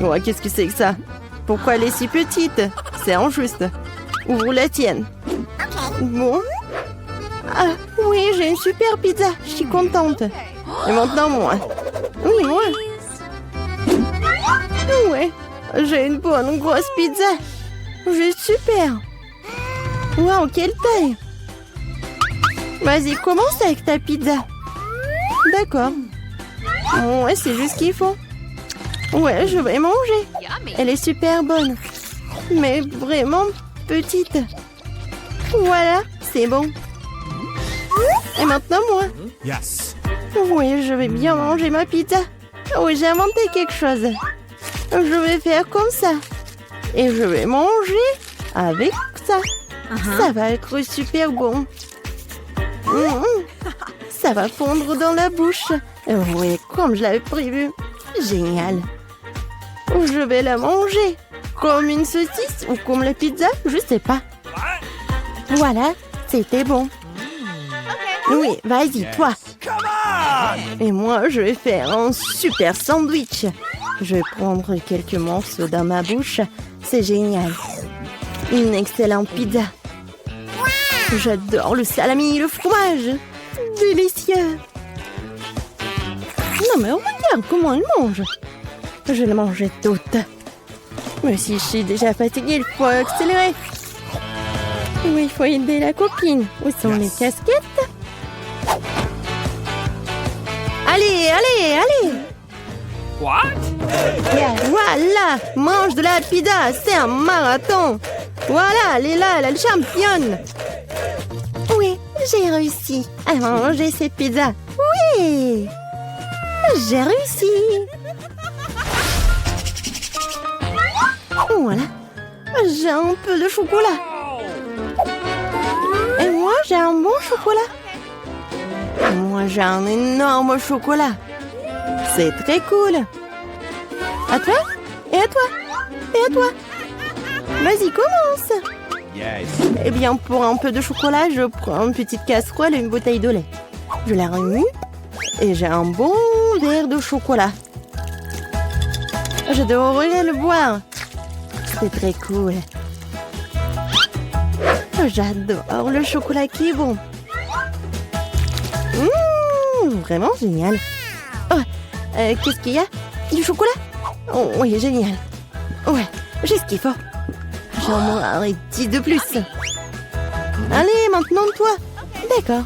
Ouais, qu'est-ce que c'est que ça? Pourquoi elle est si petite? C'est injuste. Ouvre la tienne. Bon. Ah, oui, j'ai une super pizza. Je suis contente. Et maintenant, moi. Oui, moi. Ouais, j'ai une bonne grosse pizza. Juste super. Wow, quelle taille. Vas-y, commence avec ta pizza. D'accord. Ouais, c'est juste ce qu'il faut. Ouais, je vais manger. Elle est super bonne. Mais vraiment petite. Voilà, c'est bon. Et maintenant, moi. Yes. Oui, je vais bien manger ma pizza. Oui, j'ai inventé quelque chose. Je vais faire comme ça. Et je vais manger avec ça. Ça va être super bon. Ça va fondre dans la bouche. Oui, comme je l'avais prévu. Génial. Je vais la manger. Comme une saucisse ou comme la pizza, je sais pas. Voilà, c'était bon. Oui, vas-y, toi. Et moi, je vais faire un super sandwich. Je vais prendre quelques morceaux dans ma bouche. C'est génial. Une excellente pizza. J'adore le salami et le fromage. Délicieux. Non mais regarde comment elle mange. Je la mangeais toute. Mais si je suis déjà fatiguée, il faut accélérer. Oui, il faut aider la copine. Où sont les casquettes? Allez, allez, allez. What? Voilà, mange de la pizza, c'est un marathon. Voilà, elle est là, elle est championne. Oui, j'ai réussi à manger cette pizza. Oui, j'ai réussi. Voilà, j'ai un peu de chocolat. Et moi, j'ai un bon chocolat. Moi, j'ai un énorme chocolat. C'est très cool. À toi? Et à toi? Et à toi? Vas-y, commence. Yes. Eh bien, pour un peu de chocolat, je prends une petite casserole et une bouteille de lait. Je la remue et j'ai un bon verre de chocolat. Je devrais le boire. C'est très cool. J'adore le chocolat qui est bon. Vraiment génial. Oh, qu'est-ce qu'il y a? Du chocolat? Oh, oui, génial. Ouais, j'ai ce qu'il faut. J'en mangerai 10 de plus. Allez, maintenant toi. D'accord.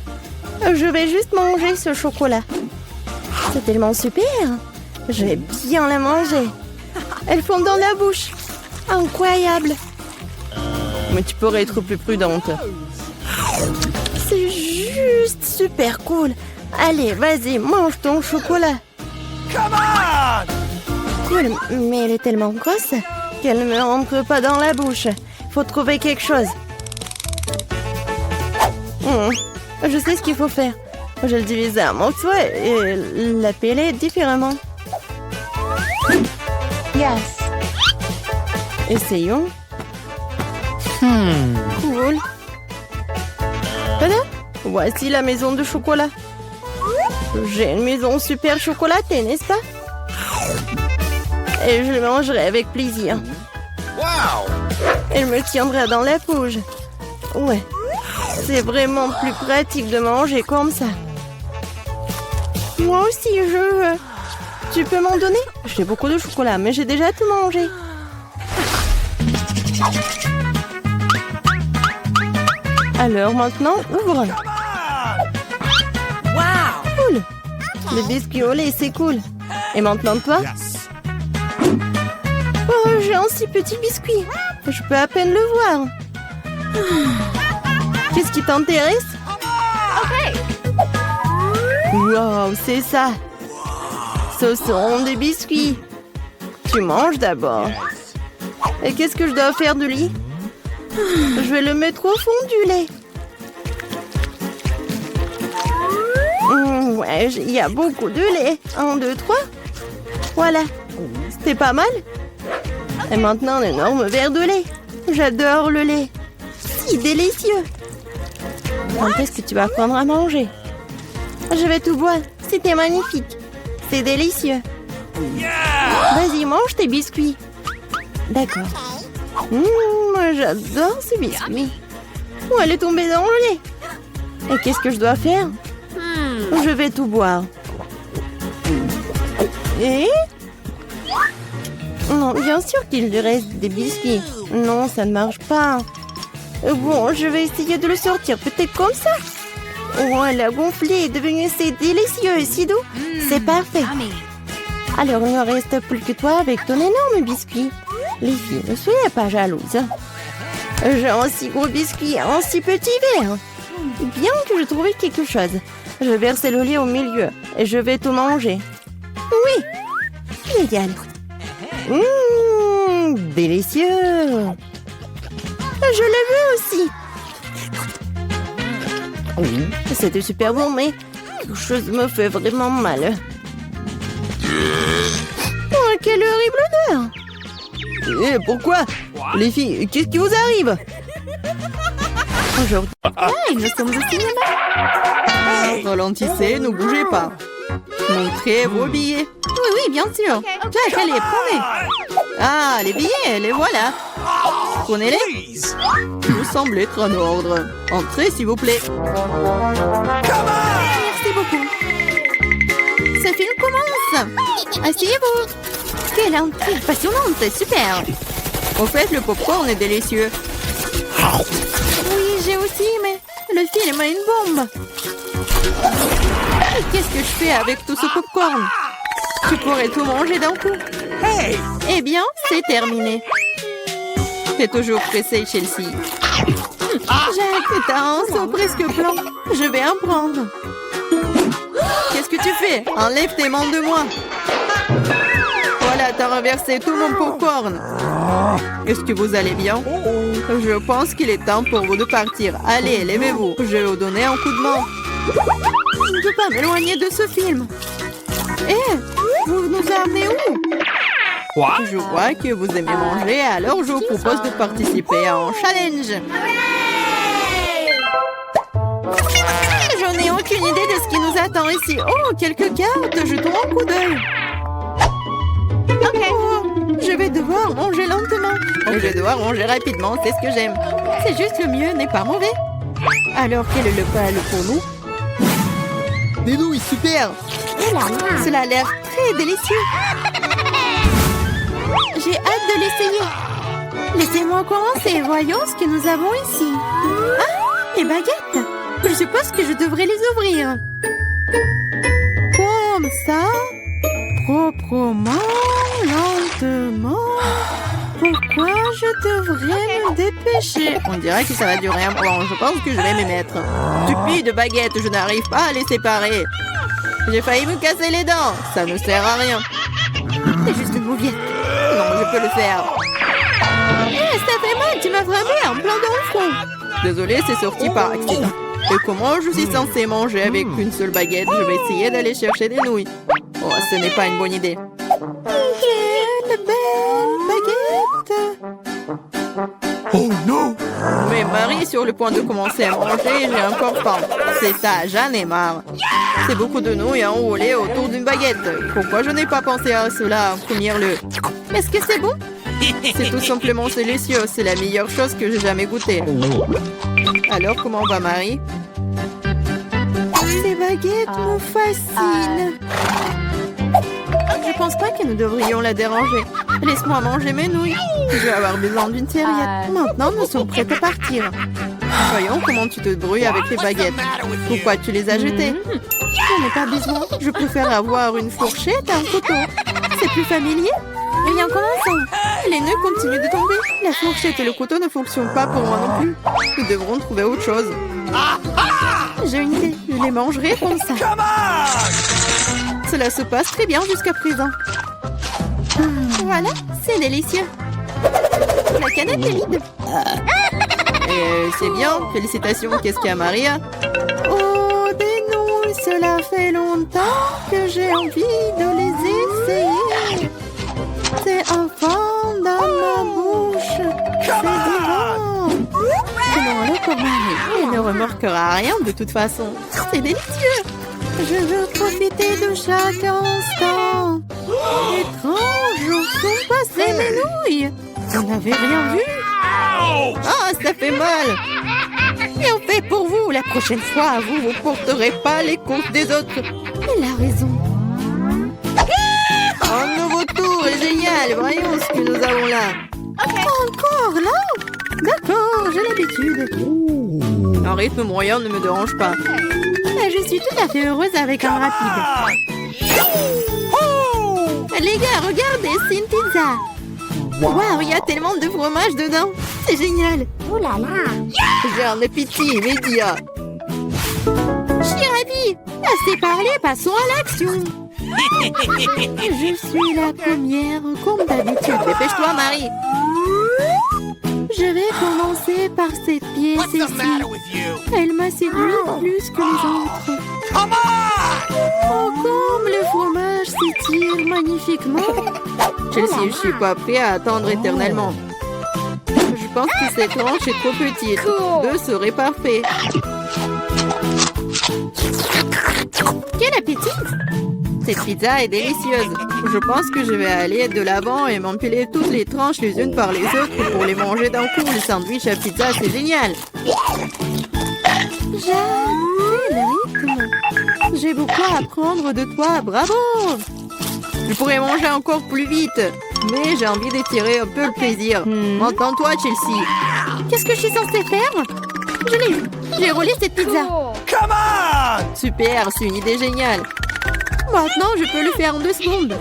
Je vais juste manger ce chocolat. C'est tellement super. Je vais bien la manger. Elle fond dans la bouche. Incroyable. Mais tu pourrais être plus prudente. C'est juste super cool. Allez, vas-y, mange ton chocolat. Come on! Cool, mais elle est tellement grosse qu'elle ne me rentre pas dans la bouche. Faut trouver quelque chose. Je sais ce qu'il faut faire. Je le divise en morceaux et la peler différemment. Yes. Essayons. Cool. Voilà. Voici la maison de chocolat. J'ai une maison super chocolatée, n'est-ce pas? Et je le mangerai avec plaisir. Wow! Elle me tiendra dans la poche. Ouais. C'est vraiment plus pratique de manger comme ça. Moi aussi, je veux. Tu peux m'en donner? J'ai beaucoup de chocolat, mais j'ai déjà tout mangé. Alors maintenant, ouvre. Cool. Le biscuit au lait, c'est cool. Et maintenant toi? Yes. Oh, j'ai un si petit biscuit. Je peux à peine le voir. Qu'est-ce qui t'intéresse? Wow, c'est ça. Ce sont des biscuits. Tu manges d'abord. Et qu'est-ce que je dois faire de lui? Je vais le mettre au fond du lait. Ouais, il y a beaucoup de lait. 1, 2, 3. Voilà. C'était pas mal. Et maintenant, un énorme verre de lait. J'adore le lait. Si délicieux. Quand est-ce que tu vas apprendre à manger? Je vais tout boire. C'était magnifique. C'est délicieux. Vas-y, mange tes biscuits. D'accord. J'adore ces biscuits. Oh, elle est tombée dans le lait. Et qu'est-ce que je dois faire? Je vais tout boire. Et? Non, bien sûr qu'il lui reste des biscuits. Non, ça ne marche pas. Bon, je vais essayer de le sortir. Peut-être comme ça. Oh, elle a gonflé et devenu si délicieux et si doux. C'est parfait. Alors, il ne reste plus que toi avec ton énorme biscuit. Les filles, ne soyez pas jalouses. J'ai un si gros biscuit, un si petit verre. Bien que je trouvais quelque chose. Je vais verser le lait au milieu et je vais tout manger. Oui, génial. Délicieux. Je l'ai vu aussi. Oui, c'était super bon, mais quelque chose me fait vraiment mal. Oh, quelle horrible odeur! Et pourquoi? Les filles, qu'est-ce qui vous arrive? Aujourd'hui, nous sommes au cinéma. Ralentissez, ne bougez pas. Montrez vos billets. Oui, bien sûr. Jack, allez, prenez. Ah, les billets, les voilà. Prenez-les. Please. Vous semblez être en ordre. Entrez, s'il vous plaît. Merci beaucoup. Ce film commence. Asseyez-vous. Quelle intrigue passionnante, c'est super. Au fait, le popcorn est délicieux. Oui, j'ai aussi, mais le film a une bombe. Et qu'est-ce que je fais avec tout ce popcorn? Tu pourrais tout manger d'un coup. Hey! Eh bien, c'est terminé. T'es toujours pressée, Chelsea. Jack, t'as un seau presque blanc. Je vais en prendre. Qu'est-ce que tu fais? Enlève tes mains de moi. Voilà, t'as renversé tout mon popcorn. Est-ce que vous allez bien? Je pense qu'il est temps pour vous de partir. Allez, levez-vous. Je vais vous donner un coup de main. Je ne peux pas m'éloigner de ce film. Vous nous amenez où? Quoi? Je vois que vous aimez manger, alors je vous propose de participer à un challenge. Je n'ai aucune idée de ce qui nous attend ici. Oh, quelques cartes, jetons un coup d'œil. Oh, je vais devoir manger lentement. Je vais devoir manger rapidement, c'est ce que j'aime. C'est juste le mieux, n'est pas mauvais. Alors, quel est le plat pour nous? Des nouilles, super. Cela a l'air très délicieux. J'ai hâte de l'essayer. Laissez-moi commencer. Voyons ce que nous avons ici. Ah, les baguettes. Je suppose que je devrais les ouvrir. Comme ça. Proprement, lentement. Pourquoi je devrais me dépêcher? On dirait que ça va durer un moment. Je pense que je vais me mettre. Stupide baguette, je n'arrive pas à les séparer. J'ai failli me casser les dents. Ça ne sert à rien. C'est juste une mouviette. Non, je peux le faire. Ça fait mal, tu m'as frappé en plein dans le front. Désolée, c'est sorti par accident. Et comment je suis censée manger avec une seule baguette? Je vais essayer d'aller chercher des nouilles. Oh, ce n'est pas une bonne idée. Quelle belle baguette! Oh no! Mais Marie est sur le point de commencer à manger et j'ai encore faim. C'est ça, j'en ai marre. C'est beaucoup de nouilles enroulées autour d'une baguette. Pourquoi je n'ai pas pensé à cela en premier lieu? Est-ce que c'est bon? C'est tout simplement délicieux. C'est la meilleure chose que j'ai jamais goûtée. Alors, comment va Marie? Ces baguettes me fascinent. Je pense pas que nous devrions la déranger. Laisse-moi manger mes nouilles. Je vais avoir besoin d'une serviette. Maintenant, nous sommes prêts à partir. Voyons comment tu te débrouilles avec les baguettes. Pourquoi tu les as jetées? J'en ai pas besoin. Je préfère avoir une fourchette et un couteau. C'est plus familier. Rien commençons. Les nœuds continuent de tomber. La fourchette et le couteau ne fonctionnent pas pour moi non plus. Nous devrons trouver autre chose. J'ai une idée. Je les mangerai comme ça. Cela se passe très bien jusqu'à présent. Voilà, c'est délicieux. La canette est vide. C'est bien. Félicitations. Qu'est-ce qu'il y a, Maria? Oh, des nouilles. Cela fait longtemps que j'ai envie de les essayer. C'est un fond dans ma bouche. C'est divin. Prenons le pour Marie. Elle ne remarquera rien de toute façon. C'est délicieux. Je veux profiter de chaque instant. Étrange, où sont passées mes nouilles? Vous n'avez rien vu? Ah, ça fait mal. Bien fait pour vous. La prochaine fois, vous ne porterez pas les courses des autres. Elle a raison. Un nouveau tour est génial. Voyons ce que nous avons là. Encore là? D'accord, j'ai l'habitude. Un rythme moyen ne me dérange pas. Mais je suis tout à fait heureuse avec un rapide. Les gars, regardez, c'est une pizza. Waouh, il y a tellement de fromage dedans. C'est génial. Oh là là. J'ai un appétit immédiat. Je suis ravie. Assez parlé, passons à l'action. Je suis la première, comme d'habitude. Dépêche-toi, Marie. Je vais commencer par cette pièce ici. Elle m'a séduit plus que les autres. Oh, comme le fromage s'étire magnifiquement. Chelsea, je suis pas prêt à attendre éternellement. Je pense que cette tranche est trop petite. 2 serait parfait. Quel appétit! Cette pizza est délicieuse. Je pense que je vais aller de l'avant et m'empiler toutes les tranches les unes par les autres pour les manger d'un coup. Le sandwich à pizza, c'est génial. Quel rythme! J'ai beaucoup à apprendre de toi. Bravo! Je pourrais manger encore plus vite, mais j'ai envie d'étirer un peu le plaisir. Entends-toi, Chelsea. Qu'est-ce que je suis censée faire? Je l'ai eu. J'ai roulé cette pizza. Come on! Super, c'est une idée géniale. Maintenant, je peux le faire en 2 secondes.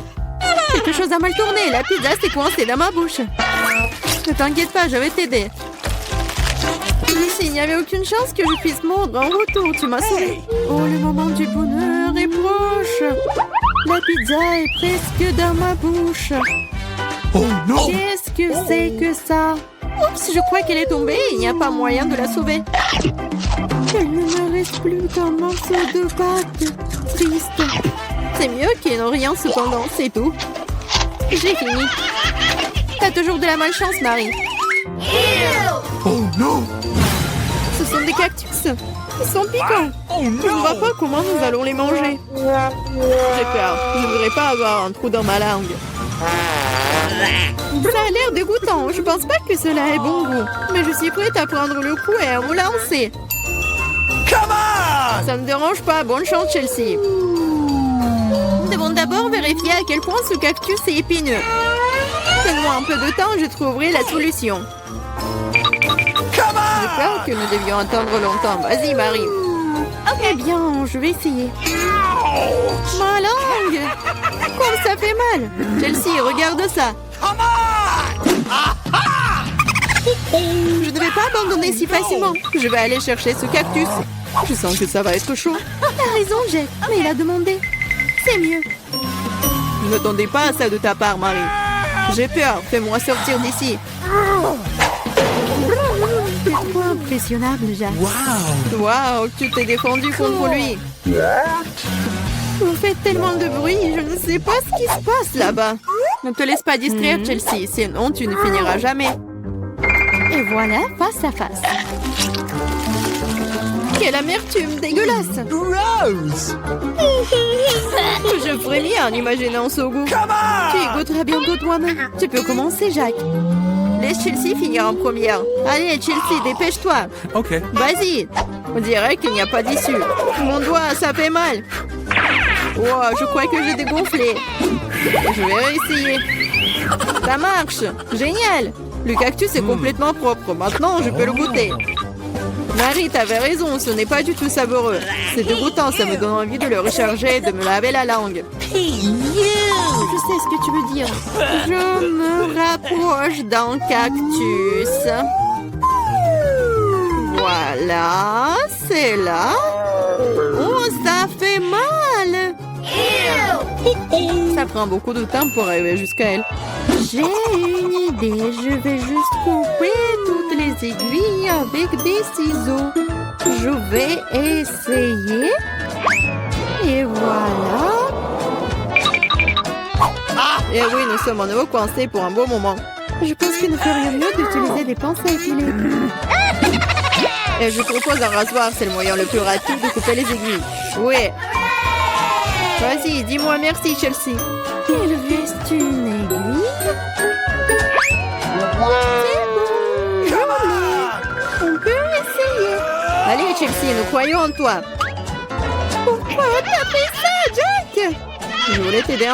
Quelque chose a mal tourné. La pizza s'est coincée dans ma bouche. Ne t'inquiète pas, je vais t'aider. Ici, il n'y avait aucune chance que je puisse mordre en retour. Tu m'as sauvé. Oh, le moment du bonheur est proche. La pizza est presque dans ma bouche. Oh non! Qu'est-ce que c'est que ça? Oups, je crois qu'elle est tombée. Il n'y a pas moyen de la sauver. Il ne me reste plus qu'un morceau de pâte. Triste. C'est mieux qu'il n'y ait rien cependant, c'est tout. J'ai fini. T'as toujours de la malchance, Marie. Oh non! Ce sont des cactus. Ils sont piquants. Je ne vois pas comment nous allons les manger. J'ai peur. Je ne voudrais pas avoir un trou dans ma langue. Ça a l'air dégoûtant. Je pense pas que cela ait bon goût. Mais je suis prête à prendre le coup et à me lancer. Come on! Ça ne me dérange pas. Bonne chance, Chelsea. Nous devons d'abord vérifier à quel point ce cactus est épineux. Donne-moi un peu de temps, je trouverai la solution. J'ai peur que nous devions attendre longtemps. Vas-y, Marie. Eh bien, je vais essayer. Ma langue! Comme ça fait mal! Chelsea, regarde ça! Je ne vais pas abandonner si facilement. Je vais aller chercher ce cactus. Je sens que ça va être chaud. T'as raison, Jack. Mais il a demandé. C'est mieux. Ne m'attendais pas à ça de ta part, Marie. J'ai peur. Fais-moi sortir d'ici. T'es trop impressionnable, Jack. Wow. Waouh, tu t'es défendu contre lui. Vous faites tellement de bruit, je ne sais pas ce qui se passe là-bas. Ne te laisse pas distraire, Chelsea, sinon tu ne finiras jamais. Et voilà, face à face. Quelle amertume dégueulasse. Gross. Je frémis en imaginant ce goût. Come Tu y on. goûteras bientôt toi-même. Tu peux commencer, Jack. Laisse Chelsea finir en première. Allez, Chelsea, dépêche-toi. Okay. Vas-y. On dirait qu'il n'y a pas d'issue. Mon doigt, ça fait mal. Wow, je crois que j'ai dégonflé. Je vais réessayer. Ça marche. Génial. Le cactus est complètement propre. Maintenant, je peux le goûter. Marie, t'avais raison, ce n'est pas du tout savoureux. C'est dégoûtant, ça me donne envie de le recharger et de me laver la langue. Je sais ce que tu veux dire. Je me rapproche d'un cactus. Voilà, c'est là. Oh, ça fait mal. Ça prend beaucoup de temps pour arriver jusqu'à elle. J'ai une idée, je vais juste couper toutes les aiguilles avec des ciseaux. Je vais essayer. Et voilà. Et oui, nous sommes à nouveau coincés pour un beau moment. Je pense qu'il ne ferait mieux d'utiliser des pinces à épiler. Et je propose un rasoir, c'est le moyen le plus rapide de couper les aiguilles. Oui. Vas-y, dis-moi merci, Chelsea. Il reste une aiguille. C'est bon. On peut essayer. Allez, Chelsea, nous croyons en toi. Pourquoi t'as fait ça, Jack? Je voulais t'aider.